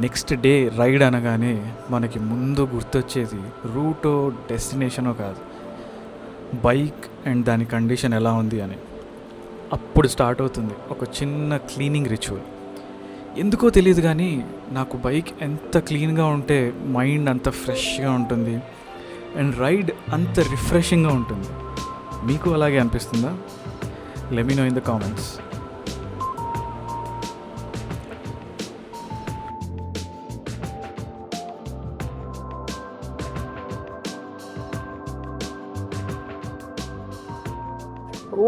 Next day ride అనగానే మనకి ముందు గుర్తొచ్చేది రూటో డెస్టినేషనో కాదు, బైక్ అండ్ దాని కండిషన్ ఎలా ఉంది అని. అప్పుడు స్టార్ట్ అవుతుంది ఒక చిన్న క్లీనింగ్ రిచువల్. ఎందుకో తెలియదు కానీ నాకు బైక్ ఎంత క్లీన్గా ఉంటే మైండ్ అంత ఫ్రెష్గా ఉంటుంది అండ్ రైడ్ అంత రిఫ్రెషింగ్గా ఉంటుంది. మీకు అలాగే అనిపిస్తుందా? Let me know in the comments.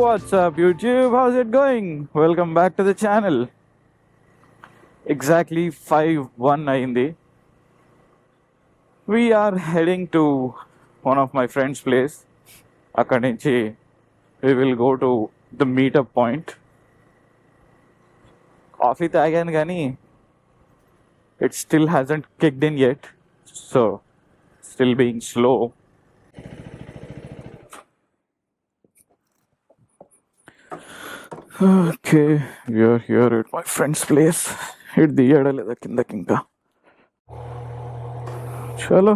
What's up YouTube? How's it going? Welcome back to the channel. Exactly 5:01 అయింది. We are heading to one of my friend's place. అక్కడి నుంచి we will go to the meetup point. Coffee తాగాను కానీ it still hasn't kicked in yet. So still being slow. Okay, you're here at my friend's place. ఇటు దిగాడా లేదా కిందకి? ఇంకా చలో.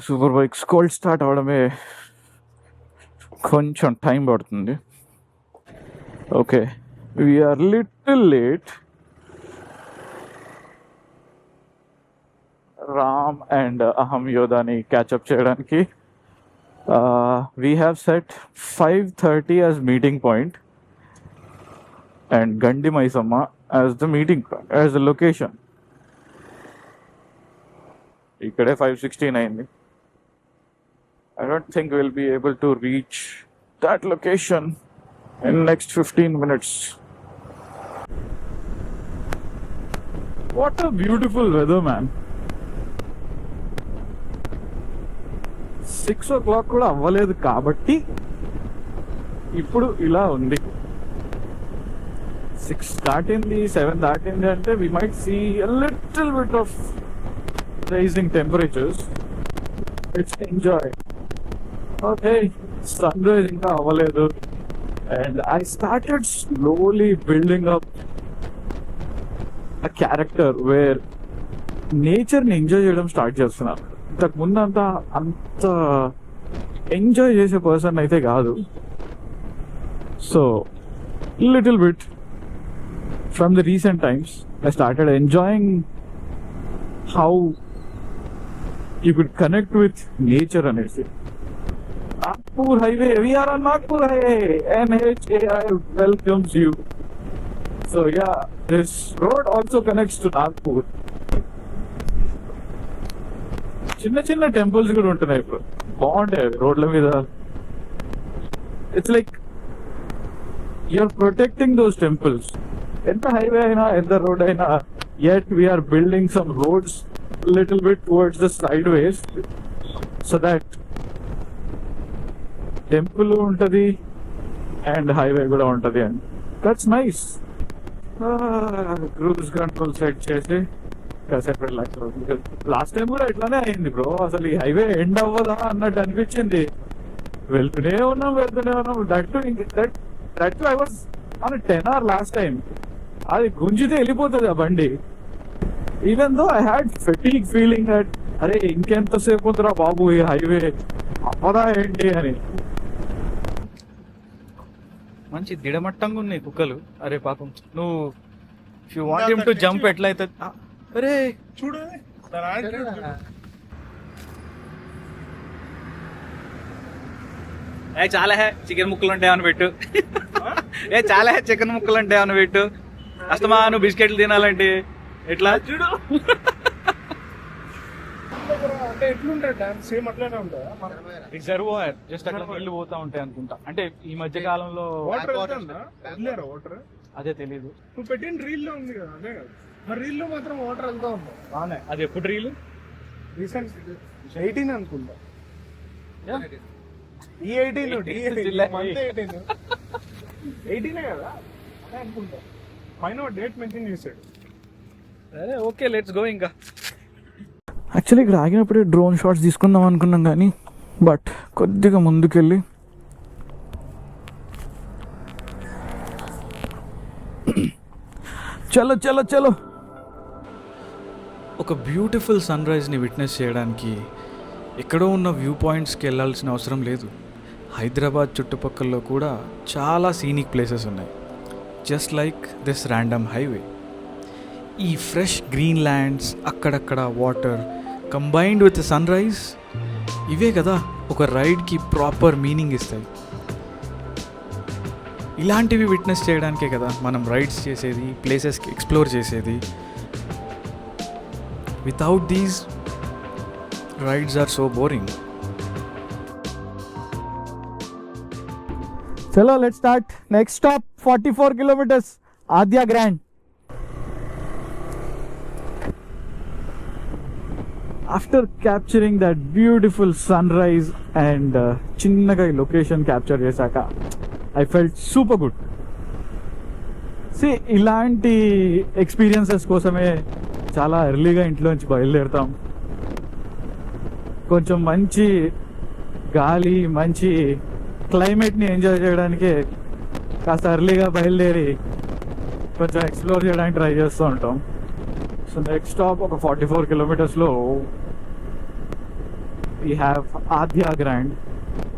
సూపర్ బైక్స్ కోల్డ్ స్టార్ట్ అవడమే కొంచెం టైం పడుతుంది. Okay, we're little late. Ram and అహం యోధాని క్యాచప్ చేయడానికి we have set 5:30 as meeting point and Gandi Maisamma as the meeting point, as the location. Ikkade 5:16 ayindi. I don't think we'll be able to reach that location in next 15 minutes. What a beautiful weather, man. 6 o'clock కూడా అవ్వలేదు కాబట్టి ఇప్పుడు ఇలా ఉంది. 6 దాటింది, 7 దాటింది అంటే we might see a little bit of rising temperatures. Let's enjoy. Okay, sunrise ఇంకా అవ్వలేదు and I started slowly building up a character where nature ని ఎంజాయ్ చేయడం స్టార్ట్ చేస్తున్నాను. ఇంతకు ముందంతా అంత ఎంజాయ్ చేసే పర్సన్ అయితే కాదు. So little bit from the recent times I started enjoying how you could connect with nature అనేసి. Nagpur highway, we are on Nagpur highway, NHAI welcomes you. So yeah, this road also connects to Nagpur. చిన్న చిన్న temples కూడా ఉంటున్నాయి ఇప్పుడు, బాగుంటాయి రోడ్ల మీద. It's like you're protecting those temples. ఎంత హైవే అయినా, ఎంత రోడ్ అయినా, yet we are building some roads little bit towards the sideways so that temple ఉంటది అండ్ హైవే కూడా ఉంటది. And that's nice. Cruise control set చేసి కాసేపు రిలాక్స్ అవుతుంది. లాస్ట్ టైం కూడా ఇట్లానే అయింది బ్రో. అసలు ఈ హైవే ఎండ్ అవ్వదా అన్నట్టు అనిపించింది. వెళ్తూనే ఉన్నాం. That I was on 10 hour last time. అది గుంజితే వెళ్ళిపోతుంది ఆ బండి. Even though I had fatigue feeling that అరే ఇంకెంతసేపు ఉందిరా బాబు ఈ హైవే, అవ్వదా ఏంటి అని. మంచి దిడమట్టంగా ఉన్నాయి కుక్కలు. అరే పాపం, నువ్వు if you want him to jump ఎట్లయితే. అరే చూడు, చాలా చికెన్ ముక్కలు ఉంటాయని పెట్టు. చాలా చికెన్ ముక్కలు ఉంటాయని పెట్టు. అస్తమా నువ్వు బిస్కెట్లు తినాలంటే ఎట్లా చూడు. అంటే ఎట్లుంటా సేమ్ అట్లానే ఉంటుందా? రిజర్వాయర్ జస్ట్ అట్లా నీళ్లు పోతా ఉంటాయి అనుకుంటా. అంటే ఈ మధ్య కాలంలో వాటర్ అదే తెలీదు. నువ్వు పెట్టిన రీల్ లో ఉంది కదా, అదే కదా. మరి రీల్ లో మాత్రం వాటర్ వెళ్తా ఉంది. అది ఎప్పుడు రీల్? రీసెంట్ 18 అనుకుంటా. ఈ 18 కదా అదే అనుకుంటా. పైన డేట్ మెన్షన్ చేశాడు. అరే ఓకే, లెట్స్ గో. ఇంకా యాక్చువల్లీ ఇక్కడ ఆగినప్పుడే డ్రోన్ షాట్స్ తీసుకుందాం అనుకున్నాం కానీ బట్ కొద్దిగా ముందుకెళ్ళి చలో చలో చలో. ఒక బ్యూటిఫుల్ సన్ రైజ్ని విట్నెస్ చేయడానికి ఎక్కడో ఉన్న వ్యూ పాయింట్స్కి వెళ్ళాల్సిన అవసరం లేదు. హైదరాబాద్ చుట్టుపక్కల కూడా చాలా సీనిక్ ప్లేసెస్ ఉన్నాయి, just like this random highway. ఈ ఫ్రెష్ గ్రీన్ ల్యాండ్స్, అక్కడక్కడ water combined with sunrise, ఇవే కదా ఒక రైడ్కి ప్రాపర్ మీనింగ్ ఇస్తాయి. ఇలాంటివి విట్నెస్ చేయడానికే కదా మనం రైడ్స్ చేసేది, ప్లేసెస్కి ఎక్స్ప్లోర్ చేసేది. Without these rides are so boring. చలో let's start. Next stop 44 kilometers, Aadya grand. After capturing that beautiful sunrise and చిన్నగా ఈ లొకేషన్ క్యాప్చర్ చేశాక ఐ ఫెల్ట్ సూపర్ గుడ్. ఇలాంటి ఎక్స్పీరియన్సెస్ కోసమే చాలా ఎర్లీగా ఇంట్లోంచి బయలుదేరుతాం. కొంచెం మంచి గాలి, మంచి క్లైమేట్ని ఎంజాయ్ చేయడానికి కాస్త ఎర్లీగా బయలుదేరి కొంచెం ఎక్స్ప్లోర్ చేయడానికి ట్రై చేస్తూ ఉంటాం. సో నెక్స్ట్ స్టాప్ ఒక 44 kilometersలో వీ హ్యావ్ ఆద్య గ్రాండ్.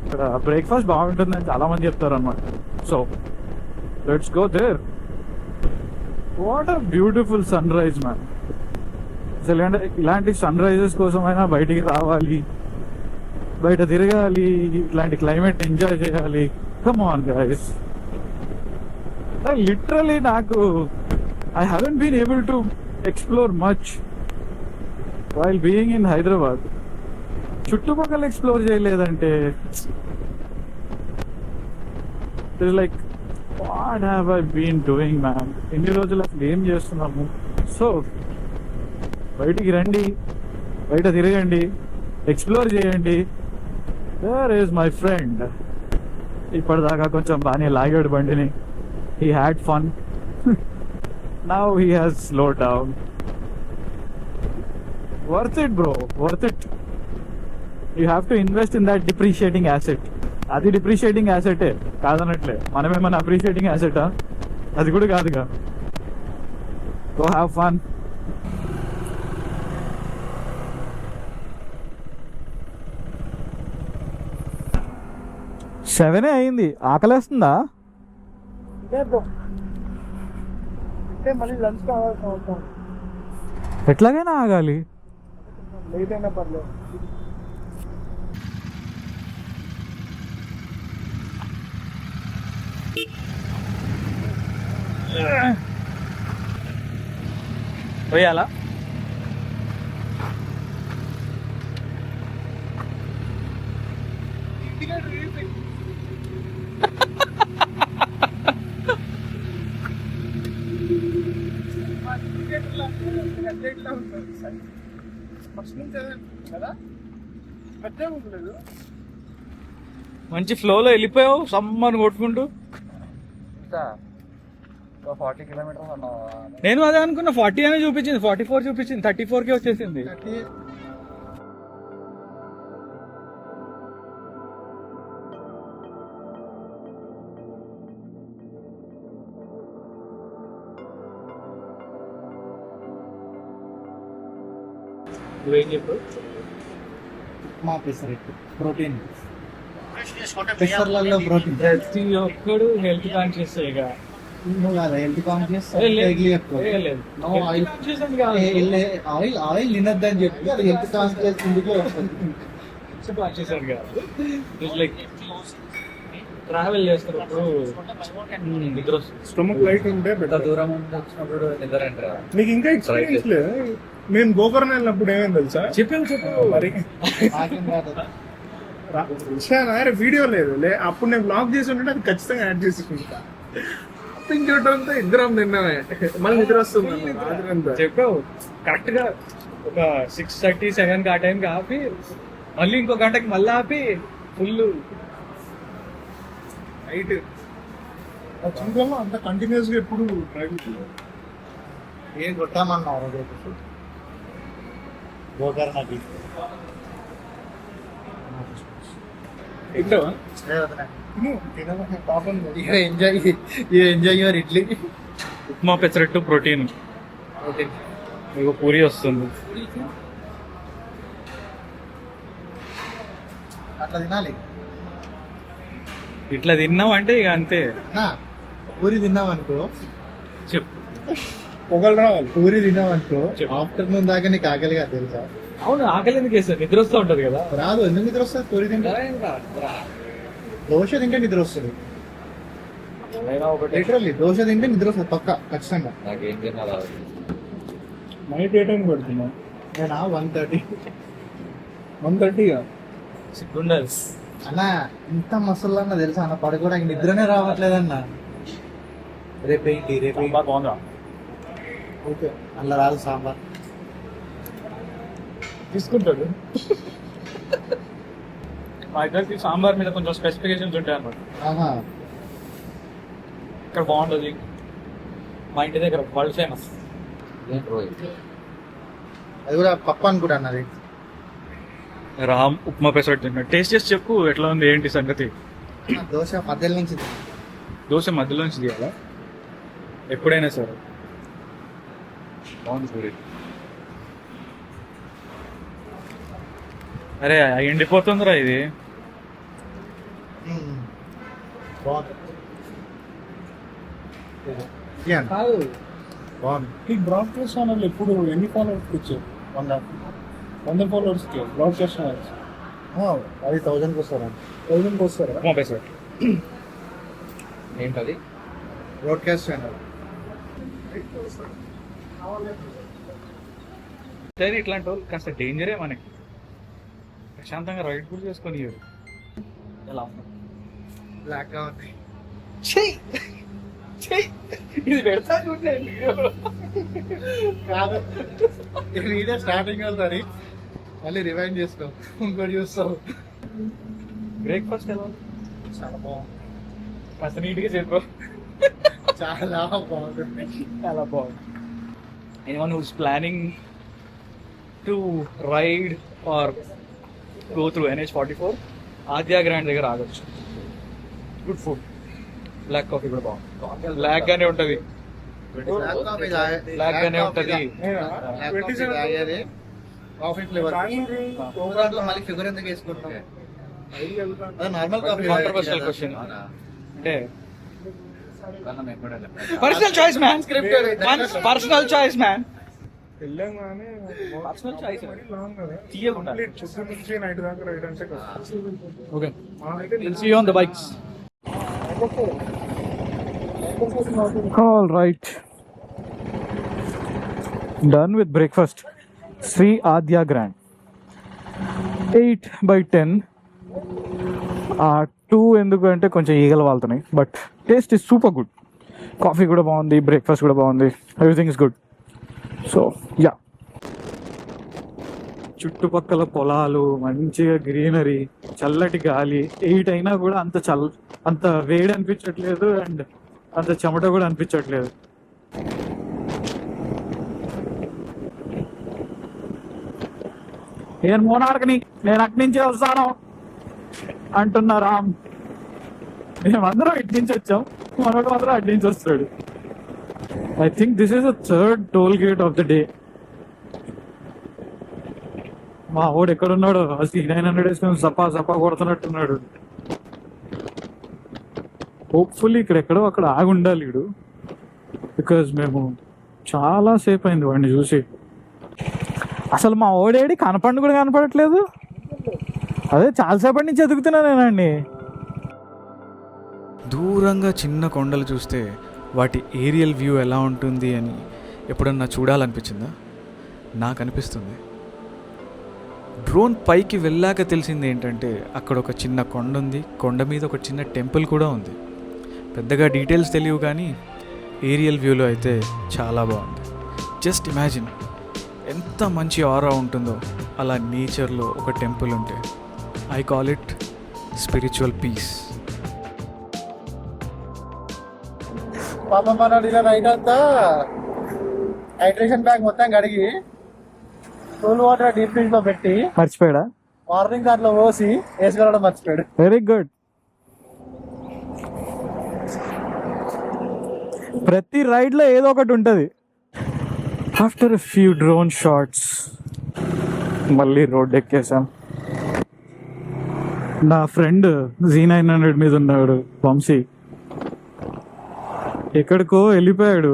ఇక్కడ బ్రేక్ఫాస్ట్ బాగుంటుందని చాలామంది చెప్తారు అన్నమాట. So let's go there. What a beautiful sunrise man. అసలు ఇలాంటి సన్ రైజెస్ కోసమైనా బయటికి రావాలి, బయట తిరగాలి, ఇట్లాంటి క్లైమేట్ ఎంజాయ్ చేయాలి. Come on guys. లిటరలీ నాకు I haven't been able to explore much while being in Hyderabad. చుట్టుపక్కల ఎక్స్ప్లోర్ చేయలేదంటే like what have I been doing man. ఎన్ని రోజులు అసలు ఏం చేస్తున్నాము? సో బయటికి రండి, బయట తిరగండి, ఎక్స్ప్లోర్ చేయండి. There is my friend. ఇప్పటిదాకా కొంచెం బాగానే లాగాడు బండిని. He had fun. Now he has slow down. Worth it bro, worth it. You have to invest in that depreciating asset. అది డిప్రిషియేటింగ్ యాసెటే కాదనట్లే. మనమేమన్నా అప్రిషియేటింగ్ యాసెటా? అది కూడా కాదుగా. Go have fun. సెవెనే అయింది. ఆకలేస్తుందా? మళ్ళీ లంచ్ కావాలి. ఎట్లాగైనా ఆగాలి. లేట్ అయినా పర్లేదు. పోయాలా? మంచి ఫ్లోలో వెళ్ళిపోయావు సమ్మని కొట్టుకుంటూ. 40 kilometers అన్నావా? నేను అదే అనుకున్నా. 40 అనే చూపించింది, 44 చూపించింది, 34కి వచ్చేసింది. నువ్వేం చెప్పు? మా పెసరెట్టు ప్రోటీన్. పెసర్లలో ప్రోటీన్. ప్రతి ఒక్కడు health conscious. Health conscious oil తినద్దని చెప్పి అది హెల్త్ కాన్షియస్ ఇందుకే వస్తుంది. ట్రావెల్ చేస్తున్నప్పుడు నిద్ర స్టమక్ లైట్ ఉంటే బెటర్. దూరం వచ్చినప్పుడు నిద్ర అంటే నీకు ఇంకా ఎక్స్పీరియన్స్ లేదు. నేను గోకర్ణ వెళ్ళినప్పుడు ఏమైంది తెలుసా? చెప్పు మరి వీడియో లేదు అప్పుడు నేను బ్లాగ్ చేసి ఉంటే అది ఖచ్చితంగా యాడ్ చేసుకుంటా. ఇంకోటంతా ఇద్దరం తిన్నామే. మళ్ళీ నిద్ర వస్తుంది. చెప్పావు కరెక్ట్ గా. ఒక 6:30-7 ఆ టైంకి ఆపి మళ్ళీ ఇంకో గంటకి మళ్ళీ ఆపి ఫుల్ నైట్ చింతల్లో అంత కంటిన్యూస్ గా ఎప్పుడు డ్రైవ్ ఏం కొట్టామన్నారు గోకర్ణకి. పాపం enjoy your idli. Upma pesarattu protein, మీకు పూరి వస్తుంది. అట్లా తినాలి. ఇట్లా తిన్నామంటే ఇక అంతే. నా పూరి తిన్నామనుకో, చెప్పు. పొగలు రావాలి. పూరి తిన్నామనుకో చెప్పు. ఆఫ్టర్నూన్ దాకా నీకు ఆకలిగా తెలుసా? అవును, ఆకలి ఎందుకు వేస్తారు? నిద్ర వస్తూ ఉంటది కదా. రాదు. ఎందుకు నిద్ర వస్తుంది? పూరి తింటే. దోశ తింటే నిద్ర వస్తుంది. లిటరల్లీ దోశ తింటే నిద్ర వస్తుంది పక్క, ఖచ్చితంగా. నైట్ ఏ టైం పెడుతున్నా? నేను 1:30. 1:30 సిగ్గుండాలి. అన్న ఇంత మసలు అన్న తెలుసా అన్న, పడుకోవడానికి నిద్రనే రావట్లేదన్న. రేపేంటి బాగుందా? ఓకే, అలా రాదు సాంబార్. తీసుకుంటాడు. మా ఇద్దరికి సాంబార్ మీద కొంచెం స్పెసిఫికేషన్స్ ఉంటాయి అన్నమాట. ఆహా. ఇక్కడ బాగుంటుంది, మా ఇంటి దగ్గర వరల్డ్ ఫేమస్. అది కూడా పప్పు అనుకుంటా అన్నది. రామ్ ఉప్మా పెసరట్టు తిన్నా. టేస్ట్ చేసి చెప్పు ఎట్లా ఉంది, ఏంటి సంగతి. దోశ మధ్యలో నుంచి దోశ మధ్యలోంచి తీయాలా? ఎప్పుడైనా సరే బాగుంది పూరి. అరే ఎండిపోతుందిరా ఇది. బాగుంది. బాగుంది. ఈ బ్రాడ్కాస్ట్ ఛానల్ ఎప్పుడు ఎన్ని ఫాలోవర్స్ వచ్చాయి? 100 ఫాలోవర్స్ కి బ్రాడ్కాస్ట్ ఛానల్స్ అది 1000కి వస్తారా? 1000కి వస్తారా? ఉప్మా పెసరట్టు ఏంటది? Broadcast channel. సరే, ఇట్లాంటి వాళ్ళు కాస్త డేంజరే మనకి. ప్రశాంతంగా రైడ్ కూడా చేసుకొని ఎలా బ్లాక్ గా ఉంది. ఇది పెడతా కాదు, ఇదే స్టార్టింగ్ అవుతుంది, మళ్ళీ రివైండ్ చేసుకో, ఇంకోటి చూస్తావు. బ్రేక్ఫాస్ట్ ఎలా చాలా బాగుంది. కాస్త నీట్గా చెప్పు. చాలా బాగుంది. చాలా బాగుంది. Anyone who's planning to ride or go through NH44 Aadya grand దగ్గర ఆగొచ్చు. Good food. బ్లాక్ కాఫీ కూడా బాగుంది. బ్లాక్ గానే ఉంటది. బ్లాక్ గానే ఉంటది. Coffee flavour. మళ్ళీ షుగర్ ఎందుకు వేసుకుంటాం? Normal coffee. Controversial question. అంటే personal choice man. Personal choice man. Telangana personal choice. Long కదా, తీయకుండా పొద్దున్న నుంచి నైట్ దాకా రైడ్ అంటే కష్టం. Okay, will see you on the bikes. All right. Done with breakfast. Sri Adya Grand. 8/10. 2 ఎందుకు అంటే కొంచెం ఈగలు వాళ్తున్నాయి, but taste is super good. Coffee కూడా బాగుంది, బ్రేక్ఫాస్ట్ కూడా బాగుంది, everything is good. So yeah, చుట్టుపక్కల పొలాలు, మంచిగా గ్రీనరీ, చల్లటి గాలి. 8 అయినా కూడా అంత వేడి అనిపించట్లేదు అండ్ అంత చెమట కూడా అనిపించట్లేదు. నేను మోనార్క్ని, నేను అటు నుంచే వస్తాను అంటున్నా రామ్. మేమందరం ఇటు నుంచి వచ్చాం, మనోడు మాత్రం అటు నుంచి వస్తాడు. I think this is the 3rd toll gate of the day. మా వాడు ఎక్కడున్నాడు? 900 వేసుకొని సపా సపా కొడుతున్నట్టున్నాడు. హోప్ఫుల్లీ ఇక్కడెక్కడో అక్కడ ఆగి ఉండాలి వీడు, బికాజ్ మేము చాలా సేపు అయింది వాడిని చూసి. అసలు మా ఓడేడి కనపండు కూడా కనపడట్లేదు. అదే చాలాసేపటి నుంచి ఎదుగుతున్నా నేనండి. దూరంగా చిన్న కొండలు చూస్తే వాటి ఏరియల్ వ్యూ ఎలా ఉంటుంది అని ఎప్పుడన్నా చూడాలనిపించిందా? నాకు అనిపిస్తుంది. డ్రోన్ పైకి వెళ్ళాక తెలిసింది ఏంటంటే అక్కడ ఒక చిన్న కొండ ఉంది, కొండ మీద ఒక చిన్న టెంపుల్ కూడా ఉంది. పెద్దగా డీటెయిల్స్ తెలియవు కానీ ఏరియల్ వ్యూలో అయితే చాలా బాగుంది. జస్ట్ ఇమాజిన్ ఎంత మంచి ఆరా ఉంటుందో అలా నేచర్లో ఒక టెంపుల్ ఉంటే. I call it spiritual peace. పాప మనోడు ఇలా రైట్ అంతా హైడ్రేషన్ బ్యాగ్ మొత్తం కడిగి కూల్ వాటర్ డీప్ ఫ్రిడ్జ్ లో పెట్టి మర్చిపోయాడా? మార్నింగ్ దాంట్లో పోసి వేసుకోవడం మర్చిపోయాడు. Very good. ప్రతి రైడ్లో ఏదో ఒకటి ఉంటుంది. ఆఫ్టర్ ఫ్యూ డ్రోన్ షాట్స్ మళ్ళీ రోడ్ ఎక్కేసాం. నా ఫ్రెండ్ Z900 మీద ఉన్నాడు వంశీ, ఎక్కడికో వెళ్ళిపోయాడు.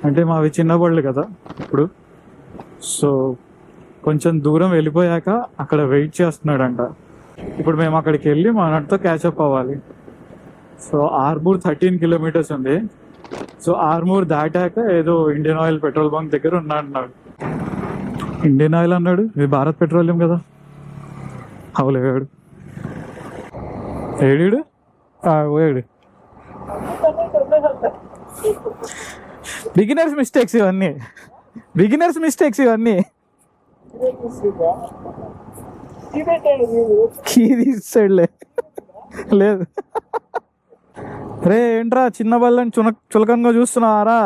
అంటే మావి చిన్న బళ్ళు కదా ఇప్పుడు. సో కొంచెం దూరం వెళ్ళిపోయాక అక్కడ వెయిట్ చేస్తున్నాడంట. ఇప్పుడు మేము అక్కడికి వెళ్ళి మనతో క్యాచప్ అవ్వాలి. సో ఆర్మూర్ 13 కిలోమీటర్స్ ఉంది. సో ఆర్మూర్ దాటాక ఏదో ఇండియన్ ఆయిల్ పెట్రోల్ బంక్ దగ్గర అన్నాడు. ఇండియన్ ఆయిల్ అన్నాడు, ఇది భారత్ పెట్రోలియం కదా. అవులేడు ఏడు పోయాడు. బిగినర్స్ మిస్టేక్స్ ఇవన్నీ. కీ తీసాడులే. లేదు రే, ఏంట్రా చిన్న బళ్ళని చులకనగా చూస్తున్నావారా?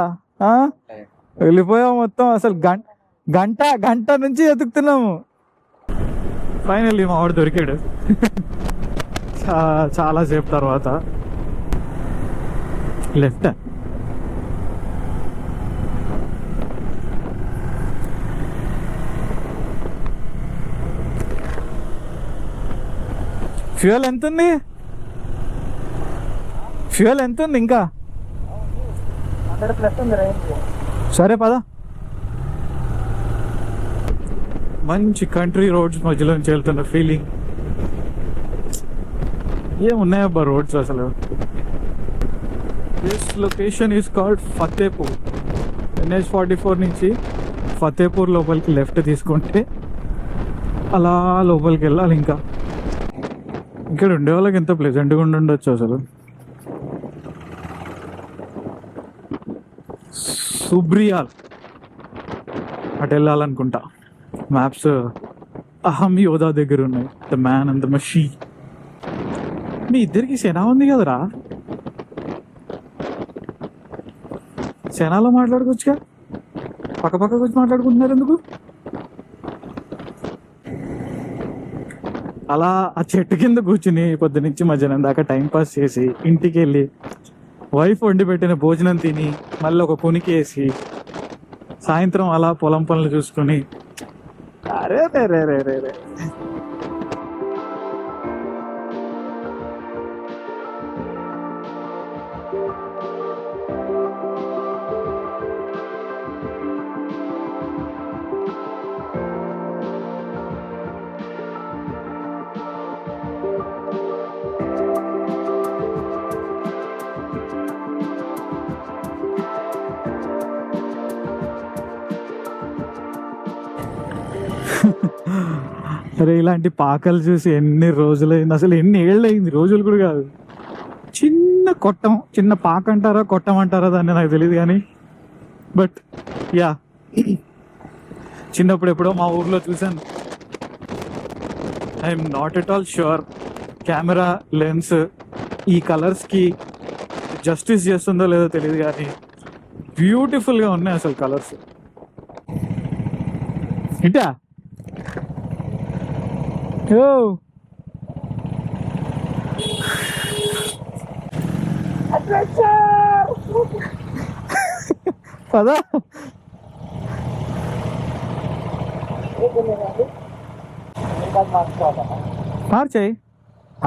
వెళ్ళిపోయావు మొత్తం. అసలు గంట నుంచి ఎతుకుతున్నాము. ఫైనల్లీ మా వాడు దొరికాడు చాలా సేపు తర్వాత. లెఫ్ట్ ఫ్యూయల్ ఎంత ఉంది ఇంకా? సరే పద. మంచి కంట్రీ రోడ్స్ మధ్యలో నుంచి వెళ్తున్న ఫీలింగ్. ఏమున్నాయబ్బా రోడ్స్ అసలు. This location is called Fatehpur. NH44 నుంచి ఫతేపూర్ లోపలికి లెఫ్ట్ తీసుకుంటే అలా లోపలికి వెళ్ళాలి. ఇంకా ఇక్కడ ఉండే వాళ్ళకి ఎంత ప్లెజెంట్గా ఉండొచ్చు అసలు. సుబ్రియాల్ అటు వెళ్ళాలనుకుంటా. మ్యాప్స్ అహం యోధా దగ్గర ఉన్నాయి. The man and the machine. మీ ఇద్దరికి సెనా ఉంది కదరా, సెనాలో మాట్లాడుకోవచ్చుగా. పక్కకు వచ్చి మాట్లాడుకుంటున్నారు ఎందుకు? అలా ఆ చెట్టు కింద కూర్చుని పొద్దునుంచి మధ్యాహ్నం దాకా టైంపాస్ చేసి ఇంటికి వెళ్ళి వైఫ్ వండి పెట్టిన భోజనం తిని మళ్ళీ ఒక కొనికేసి సాయంత్రం అలా పొలం పనులు చూసుకొని అరే రే రే రే రే రే. అరే ఇలాంటి పాకలు చూసి ఎన్ని రోజులైంది, అసలు ఎన్ని ఏళ్ళు అయింది. రోజులు కూడా కాదు. చిన్న పాక అంటారా కొట్టం అంటారా దాన్ని నాకు తెలియదు కానీ, బట్ యా చిన్నప్పుడు ఎప్పుడో మా ఊర్లో చూసాను. I'm not at all sure camera lens ఈ కలర్స్కి జస్టిస్ చేస్తుందో లేదో తెలియదు కానీ బ్యూటిఫుల్గా ఉన్నాయి అసలు కలర్స్. ఇంటా పదా మార్చాయి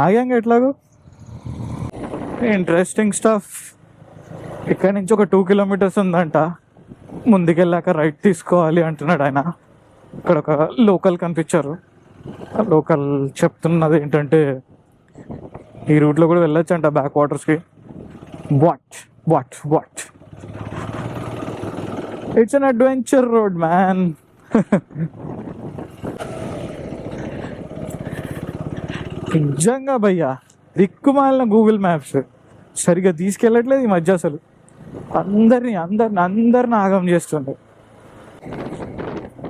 ఆగాంగా ఎట్లాగో. Interesting stuff. ఇక్కడ నుంచి ఒక 2 కిలోమీటర్స్ ఉందంట. ముందుకెళ్ళాక రైట్ తీసుకోవాలి అంటున్నాడు ఆయన. ఇక్కడ ఒక లోకల్ కనిపించారు. లోకల్ చెప్తున్నది ఏంటంటే ఈ రూట్లో కూడా వెళ్ళొచ్చు అంట బ్యాక్ వాటర్స్కి. What it's an adventure road man. నిజంగా భయ్యా దిక్కుమాలిన గూగుల్ మ్యాప్స్ సరిగ్గా తీసుకెళ్ళట్లేదు ఈ మధ్య. అసలు అందరిని ఆగం చేస్తుండే.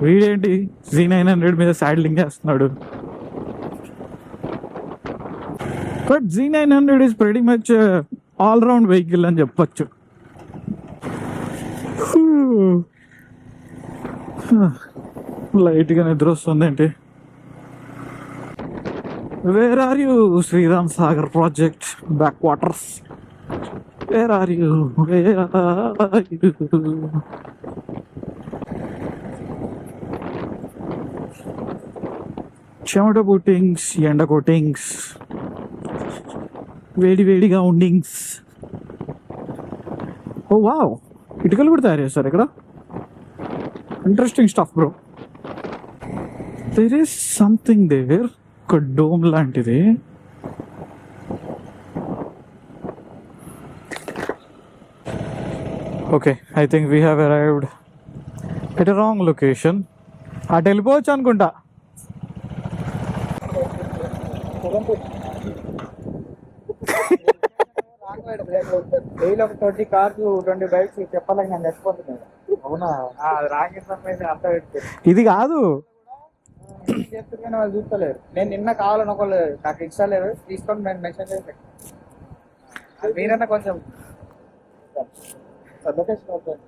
వీడేంటి Z900 మీద సాడ్లింగ్ చేస్తున్నాడు. But Z900 is pretty much all round vehicle అని చెప్పచ్చు. లైట్గా నిద్ర వస్తుంది ఏంటి. Where are you Sriram Sagar project backwaters. Where are you, where are you? చెమట బోటింగ్స్, ఎండ కోటింగ్స్, వేడి వేడిగా ఉండింగ్స్. ఓ వావ్, ఇటుకలు కూడా తయారు చేస్తారు ఇక్కడ. Interesting stuff bro. There is something there, ఒక డోమ్ లాంటిది. Okay, I think we have arrived at a wrong location. అటు వెళ్ళిపోవచ్చు అనుకుంటా. డైలీ ఒక 20 కార్లు 20 బైక్స్ చెప్పాలని నేను చచ్చిపోతున్నాను. అవునా? అది రాంగ్ ఇన్ఫర్మేషన్ అంతా పెట్టి ఇది కాదు. చేస్తున్నా వాళ్ళు చూస్తలేరు. నేను నిన్న కావాలని ఒకళ్ళు నాకు ఇన్స్టా లేదు తీసుకొని నేను మెసేజ్ చేసి అది మీరన్నా కొంచెం లొకేషన్ అవుతుంది.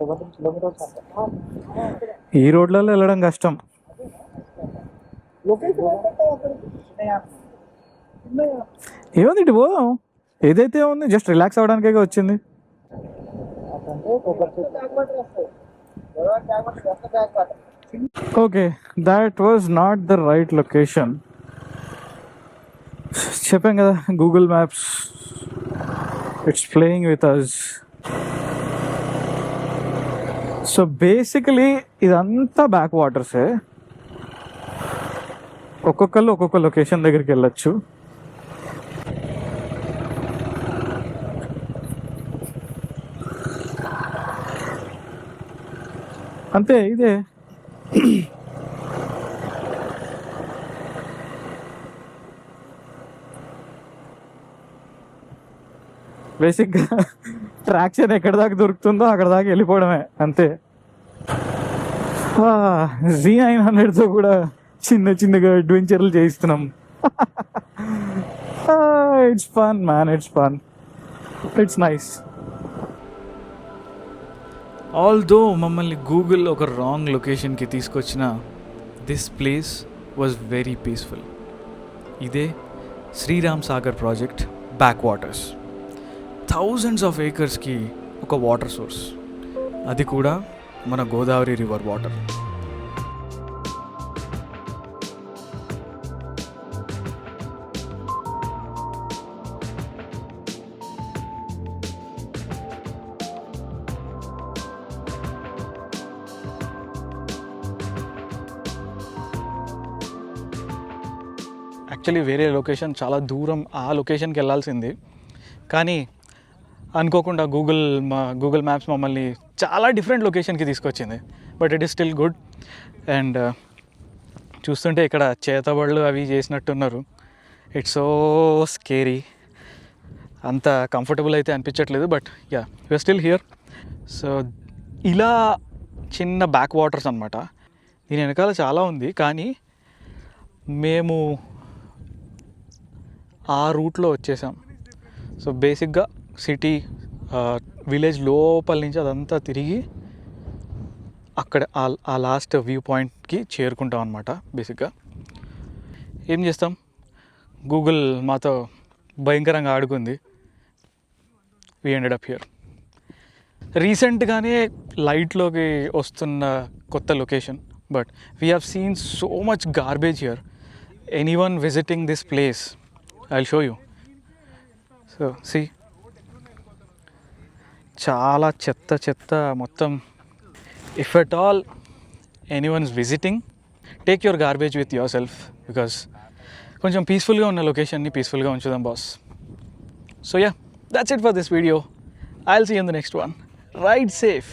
17 కిలోమీటర్స్ అంట. ఈ రోడ్లలో వెళ్ళడం కష్టం. ఏముంది, ఇటు పోదాం. ఏదైతే ఉంది జస్ట్ రిలాక్స్ అవ్వడానికే వచ్చింది. Okay, that was not the right location. చెప్పాం కదా, Google Maps it's playing with us. So basically ఇదంతా బ్యాక్ వాటర్సే. ఒక్కొక్కళ్ళు ఒక్కొక్క లొకేషన్ దగ్గరికి వెళ్ళచ్చు. అంతే, ఇదే. బేసిక్గా ట్రాక్షన్ ఎక్కడ దాకా దొరుకుతుందో అక్కడ దాకా వెళ్ళిపోవడమే, అంతే. Z900తో కూడా చిన్న చిన్నగా అడ్వెంచర్లు చేయిస్తున్నాం. It's fun man, it's fun, it's nice. Although మమ్మల్ని గూగుల్ ఒక రాంగ్ లొకేషన్కి తీసుకొచ్చిన this place was very peaceful. ఇదే Sriram Sagar project backwaters. Thousands of ఏకర్స్కి ఒక వాటర్ సోర్స్, అది కూడా మన గోదావరి రివర్ వాటర్. యాక్చువల్లీ వేరే లొకేషన్ చాలా దూరం, ఆ లొకేషన్కి వెళ్ళాల్సింది. కానీ అనుకోకుండా గూగుల్ మ్యాప్స్ మమ్మల్ని చాలా డిఫరెంట్ లొకేషన్కి తీసుకొచ్చింది. But it is still good. And చూస్తుంటే ఇక్కడ చేతబడులు అవి చేసినట్టున్నారు. It's so scary. అంత కంఫర్టబుల్ అయితే అనిపించట్లేదు. But yeah, you're still here. So ఇలా చిన్న బ్యాక్ వాటర్స్ అనమాట. దీని వెనకాల చాలా ఉంది, కానీ మేము ఆ రూట్లో వచ్చేసాం. సో బేసిక్గా సిటీ విలేజ్ లోపల నుంచి అదంతా తిరిగి అక్కడ ఆ లాస్ట్ వ్యూ పాయింట్కి చేరుకుంటాం అనమాట. బేసిక్గా ఏం చేస్తాం, గూగుల్ మాతో భయంకరంగా ఆడుకుంది. We ended up here. రీసెంట్గానే లైట్లోకి వస్తున్న కొత్త location, but we have seen so much garbage here. Anyone visiting this place, I'll show you. So see, చాలా చెత్త మొత్తం. If at all anyone is visiting, take your garbage with yourself, because కొంచెం పీస్ఫుల్గా ఉన్న లొకేషన్ని పీస్ఫుల్గా ఉంచుదాం boss. So yeah, that's it for this video. I'll see you in the next one. Ride safe.